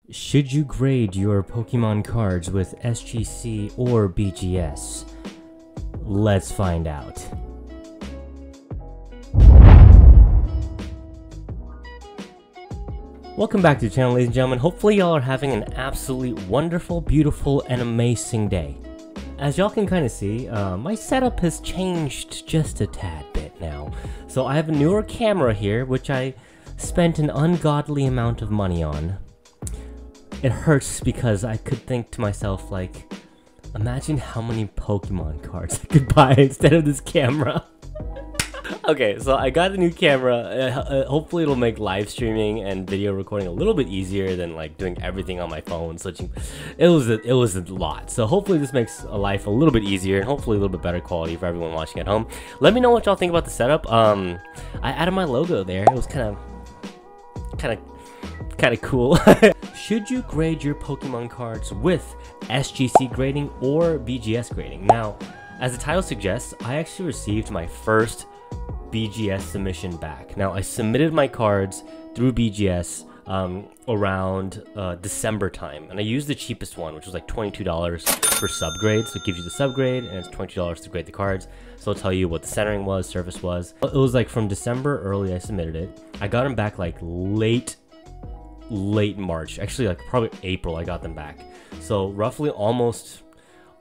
Should you grade your Pokemon cards with SGC or BGS? Let's find out. Welcome back to the channel, ladies and gentlemen. Hopefully y'all are having an absolutely wonderful, beautiful, and amazing day. As y'all can kind of see, my setup has changed just a tad bit now. So I have a newer camera here, which I spent an ungodly amount of money on. It hurts because I could think to myself, like, imagine how many Pokemon cards I could buy instead of this camera. Okay, so I got a new camera. Hopefully it'll make live streaming and video recording a little bit easier than like doing everything on my phone. Switching, it was a lot. So hopefully this makes life a little bit easier and hopefully a little bit better quality for everyone watching at home. Let me know what y'all think about the setup. I added my logo there. It was kind of cool. Should you grade your Pokemon cards with SGC grading or BGS grading? Now, as the title suggests, I actually received my first BGS submission back. Now, I submitted my cards through BGS around December time, and I used the cheapest one, which was like $22 for subgrade. So it gives you the subgrade, and it's $22 to grade the cards. So it'll tell you what the centering was, surface was. It was like from December early, I submitted it. I got them back like late March, actually like probably April I got them back. So roughly almost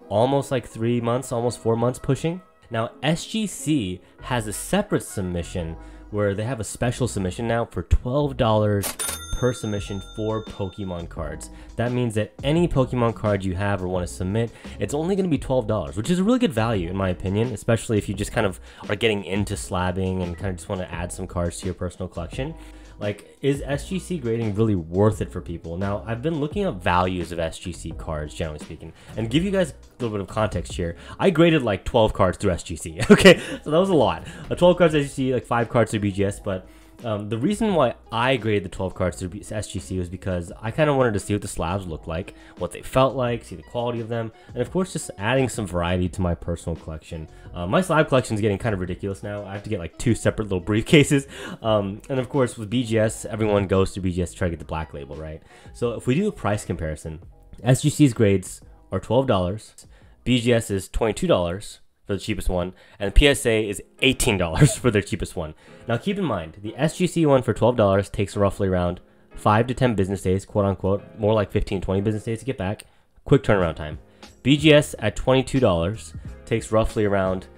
like 3 months, almost 4 months pushing. Now SGC has a separate submission where they have a special submission now for $12 per submission for Pokemon cards. That means that any Pokemon card you have or want to submit, it's only going to be $12, which is a really good value in my opinion, especially if you just kind of are getting into slabbing and kind of just want to add some cards to your personal collection. Like, is SGC grading really worth it for people? Now, I've been looking up values of SGC cards, generally speaking, and give you guys a little bit of context here. I graded like 12 cards through SGC, okay? So that was a lot. 12 cards SGC, like 5 cards through BGS, but the reason why I graded the 12 cards through SGC was because I kind of wanted to see what the slabs looked like, what they felt like, see the quality of them, and of course just adding some variety to my personal collection. My slab collection is getting kind of ridiculous now. I have to get like 2 separate little briefcases. And of course with BGS, everyone goes through BGS to try to get the black label, right? So if we do a price comparison, SGC's grades are $12, BGS is $22 for the cheapest one, and the PSA is $18 for their cheapest one. Now keep in mind, the SGC one for $12 takes roughly around 5 to 10 business days, quote unquote, more like 15-20 business days to get back. Quick turnaround time. BGS at $22 takes roughly around,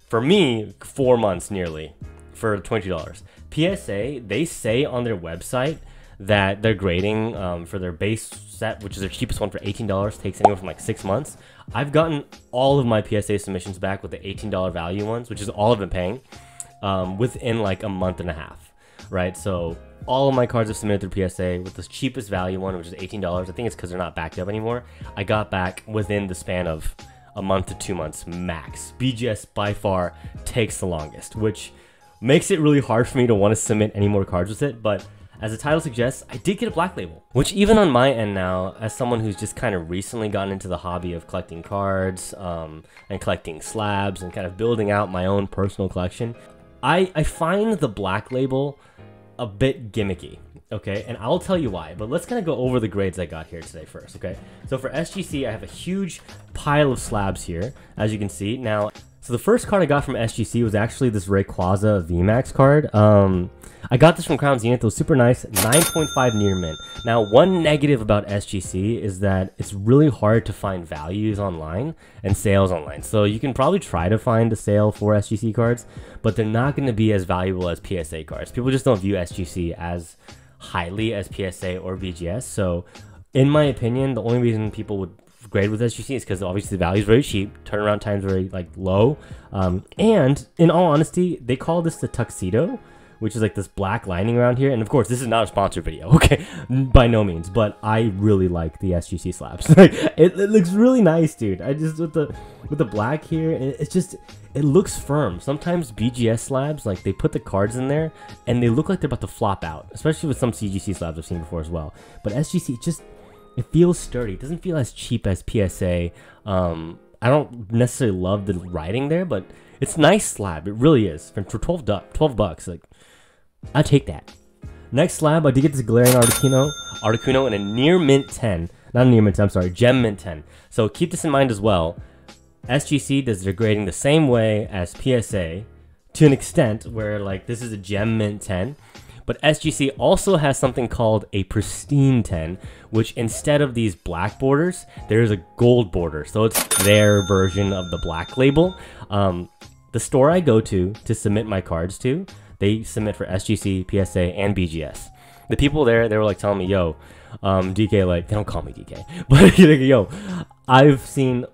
for me, 4 months nearly for $22. PSA, they say on their website that their grading for their base set, which is their cheapest one for $18, takes anywhere from like 6 months. I've gotten all of my PSA submissions back with the $18 value ones, which is all I've been paying, within like a month and a half, right? So all of my cards are submitted through PSA with the cheapest value one, which is $18. I think it's because they're not backed up anymore. I got back within the span of a month to 2 months max. BGS by far takes the longest, which makes it really hard for me to want to submit any more cards with it, but as the title suggests, I did get a black label, which even on my end now, as someone who's just kind of recently gotten into the hobby of collecting cards and collecting slabs and kind of building out my own personal collection, I find the black label a bit gimmicky, okay? And I'll tell you why, but let's kind of go over the grades I got here today first, okay? So for SGC, I have a huge pile of slabs here, as you can see. Now, so the first card I got from SGC was actually this Rayquaza VMAX card. I got this from Crown Zenith. It was super nice, 9.5 near mint. Now, one negative about SGC is that it's really hard to find values online and sales online. So you can probably try to find a sale for SGC cards, but they're not going to be as valuable as PSA cards. People just don't view SGC as highly as PSA or BGS. So in my opinion, the only reason people would grade with SGC is because obviously the value is very cheap, turnaround time is very like low, and in all honesty, they call this the tuxedo, which is like this black lining around here. And of course, this is not a sponsored video, okay? By no means, but I really like the SGC slabs. it looks really nice, dude. I just, with the black here, it looks firm. Sometimes BGS slabs, like they put the cards in there and they look like they're about to flop out, especially with some CGC slabs I've seen before as well. But SGC, it feels sturdy. It doesn't feel as cheap as PSA. I don't necessarily love the writing there, but it's nice slab. It really is. For 12 bucks, like, I'll take that. Next slab, I did get this glaring Articuno in a near mint 10. Not a near mint 10, I'm sorry, gem mint 10. So keep this in mind as well. SGC does their grading the same way as PSA to an extent where like this is a gem mint 10. But SGC also has something called a pristine 10, which instead of these black borders, there's a gold border. So it's their version of the black label. The store I go to submit my cards to, they submit for SGC, PSA, and BGS. The people there, they were like telling me, yo, DK, like, they don't call me DK, but yo, I've seen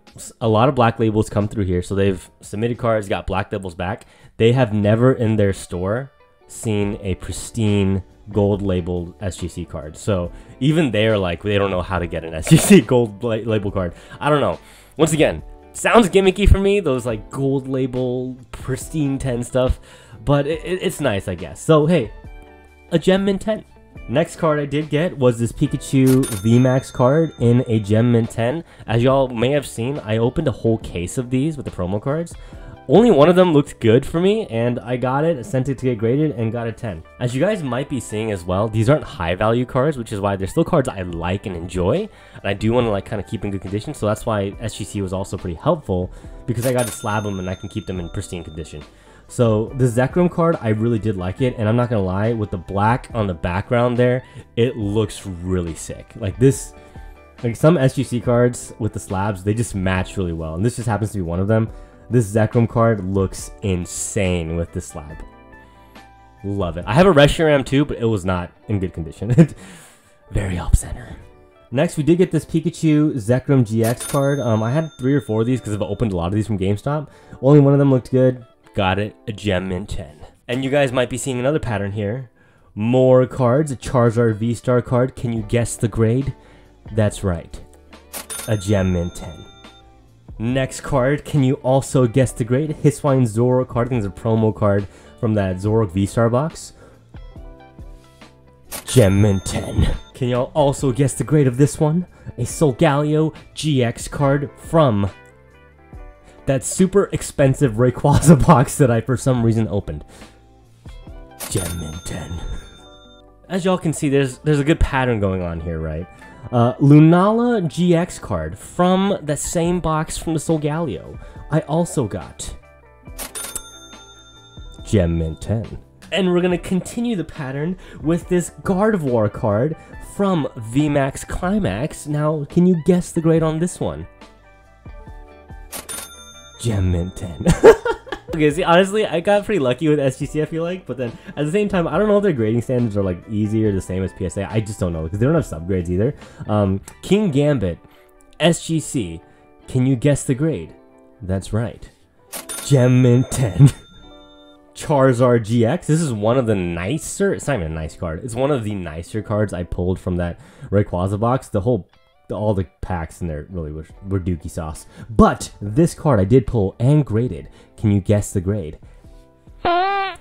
a lot of black labels come through here. So they've submitted cards, got black labels back. They have never in their store seen a pristine gold labeled SGC card. So even they're like, they don't know how to get an SGC gold label card. I don't know. Once again, sounds gimmicky for me, those like gold label pristine 10 stuff, but it's nice, I guess. So hey, a gem mint 10. Next card I did get was this Pikachu VMAX card in a gem mint 10. As y'all may have seen, I opened a whole case of these with the promo cards. Only one of them looked good for me, and I got it, sent it to get graded, and got a 10. As you guys might be seeing as well, these aren't high value cards, which is why they're still cards I like and enjoy, and I do want to like kind of keep in good condition, so that's why SGC was also pretty helpful, because I got to slab them and I can keep them in pristine condition. So the Zekrom card, I really did like it, and I'm not gonna lie, with the black on the background there, it looks really sick. Like this, like some SGC cards with the slabs, they just match really well, and this just happens to be one of them. This Zekrom card looks insane with this slab. Love it. I have a Reshiram too, but it was not in good condition. Very off-center. Next, we did get this Pikachu Zekrom GX card. I had 3 or 4 of these because I've opened a lot of these from GameStop. Only one of them looked good. Got it, a gem mint 10. And you guys might be seeing another pattern here. More cards, a Charizard V-Star card. Can you guess the grade? That's right, a gem mint 10. Next card, can you also guess the grade? Hisuian Zoroark card, I think it's a promo card from that Zoroark V-Star box. Gem mint 10. Can y'all also guess the grade of this one? A Solgaleo GX card from that super expensive Rayquaza box that I for some reason opened. Gem mint 10. As y'all can see, there's a good pattern going on here, right? Lunala GX card from the same box from the Solgaleo. I also got Gem mint 10. And we're gonna continue the pattern with this Gardevoir card from VMAX Climax. Now, can you guess the grade on this one? Gem mint 10. Okay, see, honestly, I got pretty lucky with SGC, I feel like, but then at the same time, I don't know if their grading standards are like easy or the same as PSA. I just don't know because they don't have subgrades either. King Gambit, SGC. Can you guess the grade? That's right, Gem mint 10. Charizard GX. This is one of the nicer. It's not even a nice card. It's one of the nicer cards I pulled from that Rayquaza box. All the packs in there really were dookie sauce. But this card I did pull and graded. Can you guess the grade? I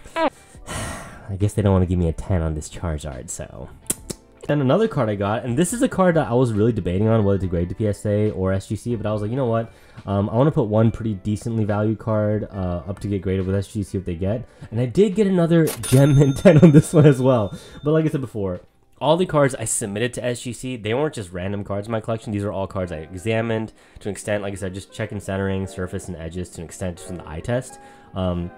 guess they don't want to give me a 10 on this Charizard, so. Then another card I got, and this is a card that I was really debating on whether to grade to PSA or SGC, but I was like, you know what? I want to put one pretty decently valued card up to get graded with SGC, see what they get. And I did get another Gem mint 10 on this one as well. But like I said before, all the cards I submitted to SGC, they weren't just random cards in my collection. These are all cards I examined to an extent, like I said, just checking centering, surface, and edges to an extent just from the eye test. And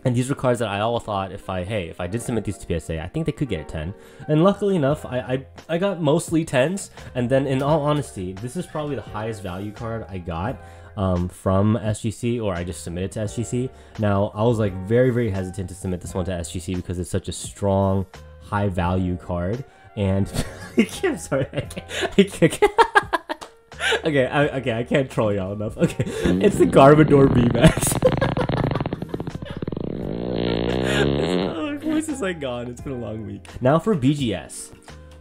these were cards that I all thought if I did submit these to PSA, I think they could get a 10. And luckily enough, I got mostly 10s. And then in all honesty, this is probably the highest value card I got from SGC, or I just submitted to SGC. Now, I was like very, very hesitant to submit this one to SGC because it's such a strong, high value card. And I'm sorry, I can't. Okay, I can't troll y'all enough. Okay, it's the Garbodor VMAX. My voice is like gone. It's been a long week. Now for BGS.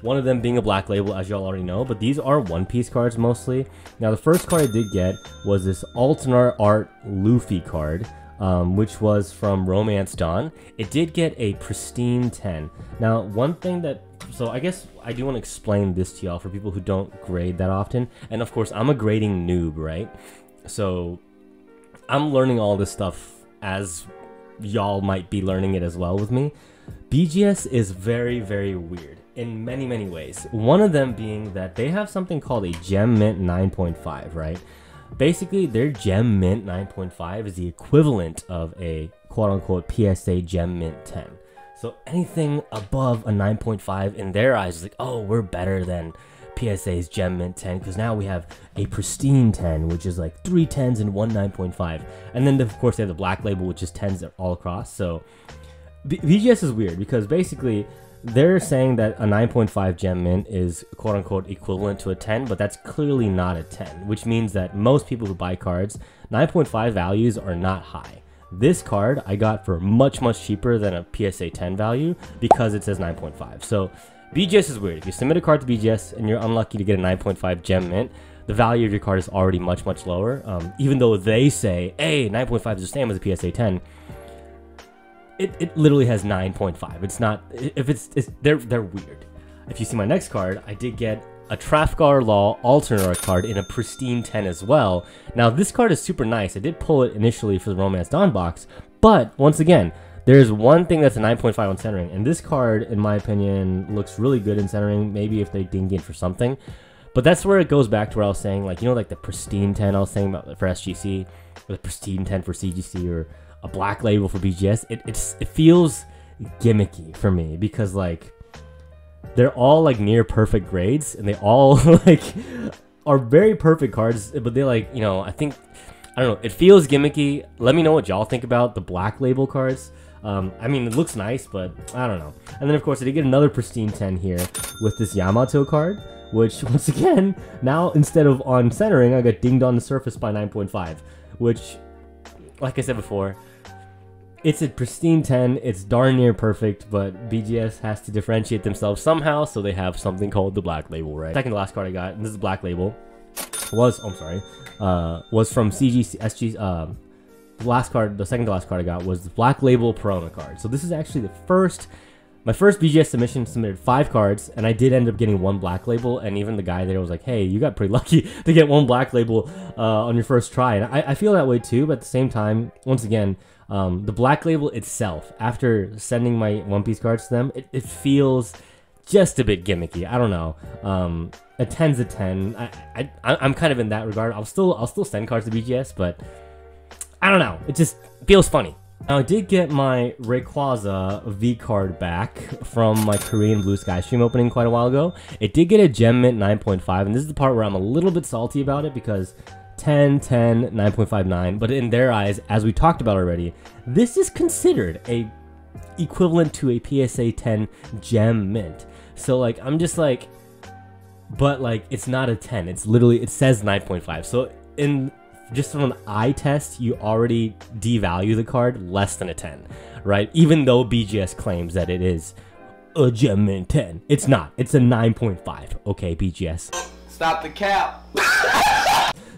One of them being a black label, as y'all already know, but these are one-piece cards mostly. Now the first card I did get was this alternate art Luffy card, which was from Romance Dawn. It did get a pristine 10. Now, one thing that, so I guess I do want to explain this to y'all for people who don't grade that often. And of course, I'm a grading noob, right? So I'm learning all this stuff as y'all might be learning it as well with me. BGS is very, very weird in many, many ways. One of them being that they have something called a Gem Mint 9.5, right? Basically, their Gem Mint 9.5 is the equivalent of a quote-unquote PSA Gem Mint 10. So anything above a 9.5 in their eyes is like, oh, we're better than PSA's Gem Mint 10 because now we have a pristine 10, which is like 3 10s and 1 9.5. And then, of course, they have the black label, which is 10s all across. So BGS is weird because basically they're saying that a 9.5 Gem Mint is quote-unquote equivalent to a 10, but that's clearly not a 10, which means that most people who buy cards, 9.5 values are not high. This card I got for much, much cheaper than a PSA 10 value because it says 9.5. So BGS is weird. If you submit a card to BGS and you're unlucky to get a 9.5 Gem Mint, the value of your card is already much, much lower. Even though they say, hey, 9.5 is the same as a PSA 10, it literally has 9.5. It's not, they're weird. If you see my next card, I did get a Trafalgar Law alternate art card in a pristine 10 as well. Now this card is super nice. I did pull it initially for the Romance Dawn box, but once again, there's one thing that's a 9.5 on centering, and this card, in my opinion, looks really good in centering, maybe if they ding it for something. But that's where it goes back to where I was saying, like, you know, like the pristine 10 I was saying about for SGC, or the pristine 10 for CGC, or a black label for BGS. It feels gimmicky for me because, like, they're all like near perfect grades and they all like are very perfect cards, but they like, you know, I don't know, it feels gimmicky. Let me know what y'all think about the black label cards. I mean, it looks nice, but I don't know. And then of course I did get another pristine 10 here with this Yamato card, which once again, now instead of on centering, I got dinged on the surface by 9.5, which, like I said before, it's a pristine 10, it's darn near perfect, but BGS has to differentiate themselves somehow, so they have something called the black label, right? Second to last card I got, and this is black label, was from CGC, SG, the second to last card I got was the black label Perona card. So this is actually my first BGS submission, submitted 5 cards, and I did end up getting 1 black label, and even the guy there was like, hey, you got pretty lucky to get 1 black label on your first try. And I feel that way too, but at the same time, once again, the black label itself, after sending my One Piece cards to them, it feels just a bit gimmicky. I don't know. A 10's a 10. I'm kind of in that regard. I'll still send cards to BGS, but I don't know. It just feels funny. Now, I did get my Rayquaza V card back from my Korean Blue Sky stream opening quite a while ago. It did get a Gem Mint 9.5, and this is the part where I'm a little bit salty about it because 10, 10, 9.59, but in their eyes, as we talked about already, this is considered a equivalent to a PSA 10 Gem Mint. So like, I'm just like, but like, it's not a 10. It's literally, it says 9.5. So just from an eye test, you already devalue the card less than a 10, right? Even though BGS claims that it is a Gem Mint 10. It's not. It's a 9.5. Okay, BGS. Stop the cap.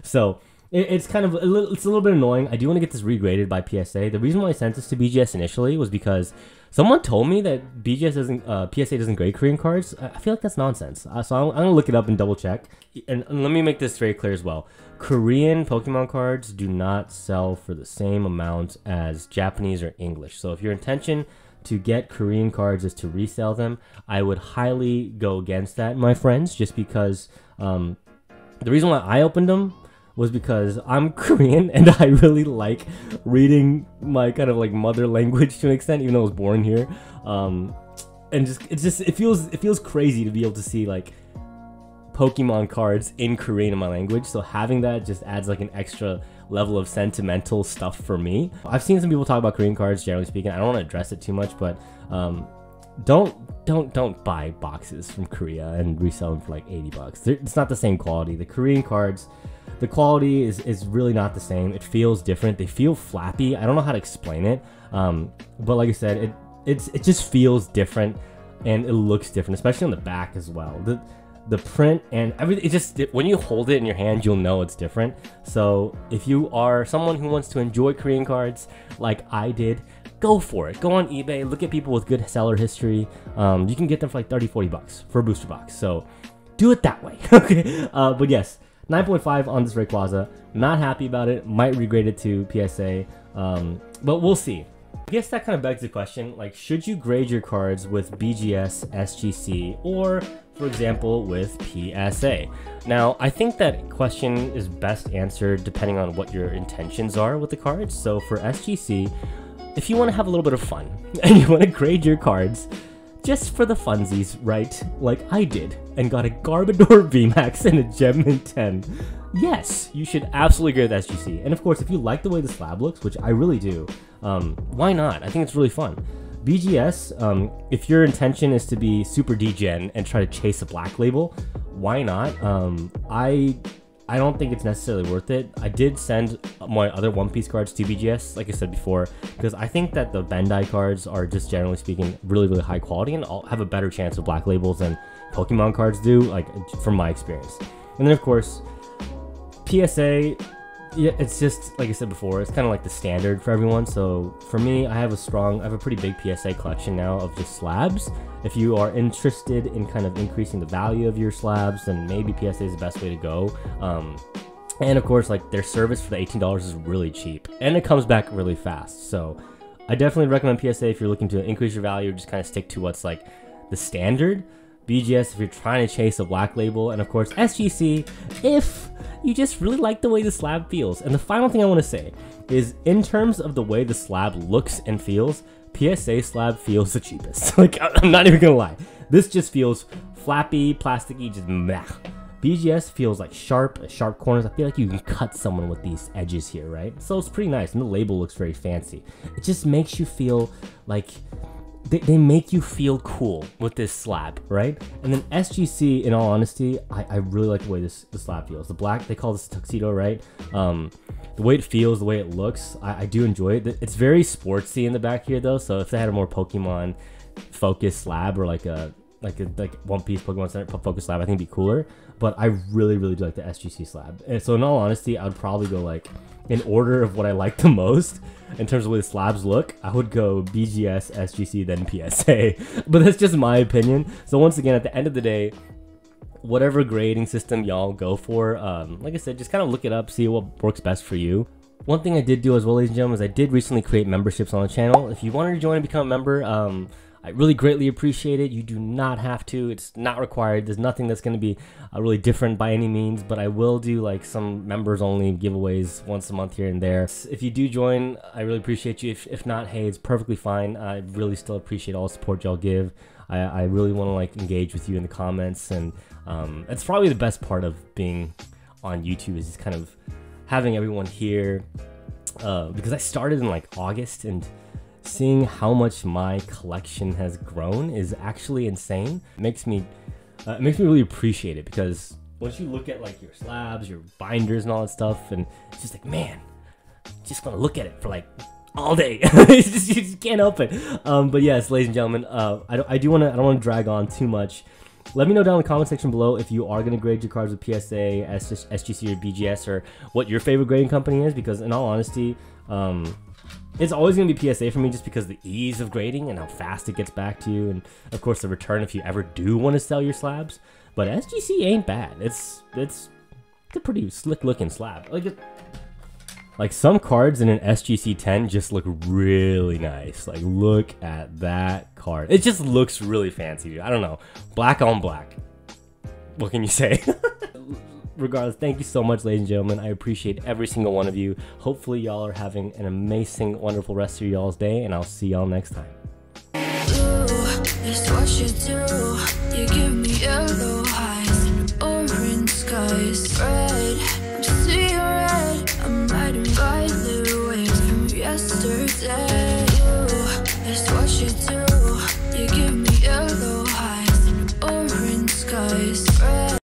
So it's kind of a little bit annoying. I do want to get this regraded by PSA. The reason why I sent this to BGS initially was because someone told me that PSA doesn't grade Korean cards. I feel like that's nonsense. So I'm gonna look it up and double check. And let me make this very clear as well. Korean Pokemon cards do not sell for the same amount as Japanese or English. So if your intention to get Korean cards is to resell them, I would highly go against that, my friends, just because the reason why I opened them was because I'm Korean and I really like reading my kind of like mother language to an extent, even though I was born here. And it feels crazy to be able to see like Pokemon cards in Korean in my language. So having that just adds like an extra level of sentimental stuff for me. I've seen some people talk about Korean cards, generally speaking. I don't want to address it too much, but don't buy boxes from Korea and resell them for like 80 bucks. It's not the same quality. The Korean cards, the quality is really not the same. It feels different. They feel flappy. I don't know how to explain it. But like I said, it just feels different and it looks different, especially on the back as well. The print and everything, when you hold it in your hand, you'll know it's different. So if you are someone who wants to enjoy Korean cards like I did, go for it. Go on eBay, look at people with good seller history. You can get them for like 30-40 bucks for a booster box. So do it that way. Okay. But yes, 9.5 on this Rayquaza. Not happy about it. Might regrade it to PSA. But we'll see. I guess that kind of begs the question, like, should you grade your cards with BGS, SGC, or, for example, with PSA? Now, I think that question is best answered depending on what your intentions are with the cards. So for SGC, if you want to have a little bit of fun and you want to grade your cards just for the funsies, right? Like I did, and got a Garbodor VMAX and a Gem Mint 10. Yes, you should absolutely grade with SGC. And of course, if you like the way the slab looks, which I really do, why not? I think it's really fun. BGS, if your intention is to be super degen and try to chase a black label, why not? I don't think it's necessarily worth it. I did send my other One Piece cards to BGS, like I said before, because I think that the Bandai cards are just generally speaking really, really high quality and I'll have a better chance of black labels than Pokemon cards do, like from my experience. And then of course, PSA, yeah, it's just, like I said before, it's kind of like the standard for everyone. So for me, I have a pretty big PSA collection now of just slabs. If you are interested in kind of increasing the value of your slabs, then maybe PSA is the best way to go. And of course, like their service for the $18 is really cheap and it comes back really fast. So I definitely recommend PSA if you're looking to increase your value, or just kind of stick to what's like the standard. BGS if you're trying to chase a black label, and of course SGC if you just really like the way the slab feels. And the final thing I want to say is, in terms of the way the slab looks and feels, PSA slab feels the cheapest. Like, I'm not even gonna lie, this just feels flappy, plasticky, just meh. BGS feels like sharp corners. I feel like you can cut someone with these edges here, right? So it's pretty nice, and the label looks very fancy. It just makes you feel like they make you feel cool with this slab, right? And then SGC, in all honesty, I really like the way the slab feels. The black, they call this tuxedo, right? The way it feels, the way it looks, I do enjoy it. It's very sportsy in the back here though, so if they had a more Pokemon focused slab, or like One Piece Pokemon Center focused slab, I think it'd be cooler. But I really, really do like the SGC slab. And so in all honesty, I would probably go like, in order of what I like the most, in terms of the way the slabs look, I would go BGS, SGC, then PSA. But that's just my opinion. So once again, at the end of the day, whatever grading system y'all go for, like I said, just kind of look it up, see what works best for you. One thing I did do as well, ladies and gentlemen, is I did recently create memberships on the channel. If you wanted to join and become a member, I really greatly appreciate it. You do not have to. It's not required. There's nothing that's going to be really different by any means, but I will do like some members only giveaways once a month here and there. If you do join, I really appreciate you. If not, hey, it's perfectly fine. I really still appreciate all the support y'all give. I really want to like engage with you in the comments, and it's probably the best part of being on YouTube, is just kind of having everyone here, because I started in like August, and seeing how much my collection has grown is actually insane. It makes me really appreciate it, because once you look at like your slabs, your binders and all that stuff, and it's just like, man, just want to look at it for like all day. You just can't help it. But yes, ladies and gentlemen, I don't want to drag on too much. Let me know down in the comment section below if you are going to grade your cards with PSA, SGC, or BGS, or what your favorite grading company is, because in all honesty, it's always going to be PSA for me, just because of the ease of grading and how fast it gets back to you, and of course the return if you ever do want to sell your slabs. But SGC ain't bad. It's a pretty slick looking slab. Like some cards in an SGC 10 just look really nice. Like, look at that card. It just looks really fancy, dude. I don't know. Black on black. What can you say? Regardless, thank you so much, ladies and gentlemen. I appreciate every single one of you. Hopefully y'all are having an amazing, wonderful rest of y'all's day, and I'll see y'all next time. It's what you do. You give me yellow eyes and orange skies. Red, I'm seeing red. I'm riding violet waves from yesterday. It's what you do.